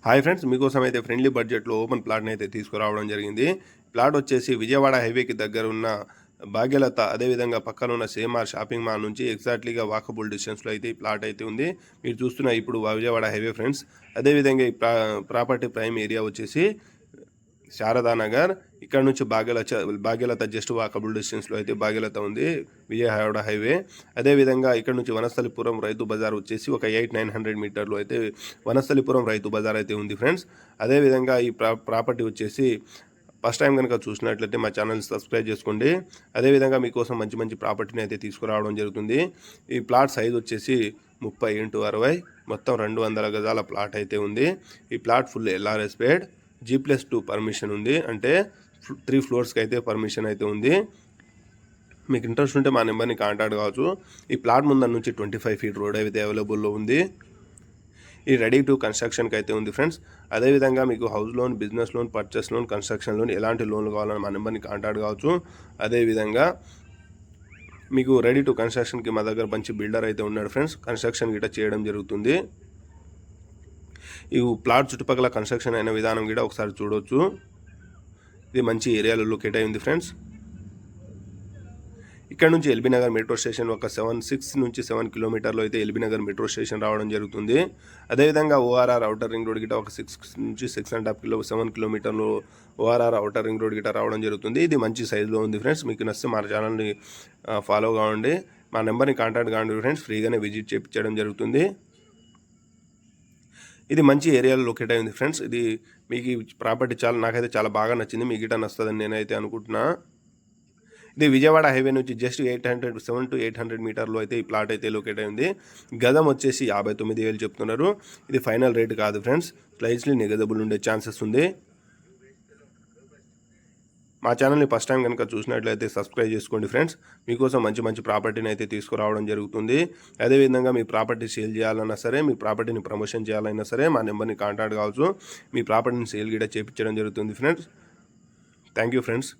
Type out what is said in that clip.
Hi friends, మీకోసం అయితే friendly బడ్జెట్లో ఓపెన్ ప్లాట్ని అయితే తీసుకురావడం జరిగింది. ప్లాట్ వచ్చేసి విజయవాడ హైవేకి దగ్గర ఉన్న భాగ్యలత, అదేవిధంగా పక్కన ఉన్న సేమార్ షాపింగ్ మాల్ నుంచి ఎగ్జాక్ట్లీగా వాకబుల్ డిస్టెన్స్లో అయితే ఈ ప్లాట్ అయితే ఉంది. మీరు చూస్తున్న ఇప్పుడు విజయవాడ హైవే ఫ్రెండ్స్. అదేవిధంగా ఈ ప్రాపర్టీ ప్రైమ్ ఏరియా వచ్చేసి శారదానగర్. ఇక్కడ నుంచి భాగ్యలత జస్ట్ వాకబుల్ డిస్టెన్స్లో అయితే భాగ్యలత ఉంది, విజయవాడ హైవే. అదేవిధంగా ఇక్కడ నుంచి వనస్థలిపురం రైతు బజార్ వచ్చేసి ఒక 800-900 మీటర్లు అయితే వనస్థలిపురం రైతు బజార్ అయితే ఉంది ఫ్రెండ్స్. అదేవిధంగా ఈ ప్రాపర్టీ వచ్చేసి ఫస్ట్ టైం కనుక చూసినట్లయితే మా ఛానల్ని సబ్స్క్రైబ్ చేసుకోండి. అదేవిధంగా మీకోసం మంచి మంచి ప్రాపర్టీని అయితే తీసుకురావడం జరుగుతుంది. ఈ ప్లాట్ సైజ్ వచ్చేసి 30x60, మొత్తం 200 గజాల ప్లాట్ అయితే ఉంది. ఈ ప్లాట్ ఫుల్ LRS పేడ్, G+2 పర్మిషన్ ఉంది, అంటే 3 ఫ్లోర్స్కి అయితే పర్మిషన్ అయితే ఉంది. మీకు ఇంట్రెస్ట్ ఉంటే మా నెంబర్ని కాంటాక్ట్ కావచ్చు. ఈ ప్లాట్ ముందర నుంచి 25 ఫీట్ రోడ్ అయితే అవైలబుల్లో ఉంది. ఈ రెడీ టు కన్స్ట్రక్షన్కి అయితే ఉంది ఫ్రెండ్స్. అదేవిధంగా మీకు house loan, business loan, purchase loan, construction loan ఎలాంటి లోన్లు కావాలని మా నెంబర్ని కాంటాక్ట్ కావచ్చు. అదేవిధంగా మీకు రెడీ టు కన్స్ట్రక్షన్కి మా దగ్గర మంచి బిల్డర్ అయితే ఉన్నాడు ఫ్రెండ్స్, కన్స్ట్రక్షన్ గిట్ట చేయడం జరుగుతుంది. ఈ ప్లాట్ చుట్టుపక్కల కన్స్ట్రక్షన్ అయిన విధానం కూడా ఒకసారి చూడవచ్చు. ఇది మంచి ఏరియాలో లొకేట్ అయింది ఫ్రెండ్స్. ఇక్కడ నుంచి ఎల్బీ నగర్ మెట్రో స్టేషన్ ఒక 6 నుంచి 7 కిలోమీటర్లో అయితే ఎల్బీ నగర్ మెట్రో స్టేషన్ రావడం జరుగుతుంది. అదేవిధంగా ORR అవుటర్ రింగ్ రోడ్ గిట్ట ఒక 6 నుంచి 6.5 7 కిలోమీటర్లు ORR అవుటర్ రింగ్ రోడ్ గిట్ట రావడం జరుగుతుంది. ఇది మంచి సైజులో ఉంది ఫ్రెండ్స్. మీకు నచ్చితే మా ఛానల్ని ఫాలో కావండి, మా నెంబర్ని కాంటాక్ట్ కావండి ఫ్రెండ్స్. ఫ్రీగానే విజిట్ చేయించడం జరుగుతుంది. ఇది మంచి ఏరియాలో లొకేట్ అయింది ఫ్రెండ్స్. ఇది మీకు ఈ ప్రాపర్టీ నాకైతే చాలా బాగా నచ్చింది. మీకు గిట్ట నచ్చుతుందని నేనైతే అనుకుంటున్నా. ఇది విజయవాడ హైవే నుంచి జస్ట్ 7 to 800 మీటర్లో అయితే ఈ ప్లాట్ అయితే లొకేట్ అయింది. గజం వచ్చేసి 59,000 చెప్తున్నారు. ఇది ఫైనల్ రేట్ కాదు ఫ్రెండ్స్, స్లైట్లీ నెగోషియబుల్ ఉండే ఛాన్సెస్ ఉంది. మా ఛానల్ని ఫస్ట్ టైం కనుక చూసినట్లయితే సబ్స్క్రైబ్ చేసుకోండి ఫ్రెండ్స్. మీకోసం మంచి మంచి ప్రాపర్టీని అయితే తీసుకురావడం జరుగుతుంది. అదేవిధంగా మీ ప్రాపర్టీ సేల్ చేయాలన్నా సరే, మీ ప్రాపర్టీని ప్రమోషన్ చేయాలన్నా సరే మా నెంబర్ని కాంటాక్ట్ కావచ్చు. మీ ప్రాపర్టీని సేల్ కూడా చేయించడం జరుగుతుంది ఫ్రెండ్స్. Thank you friends.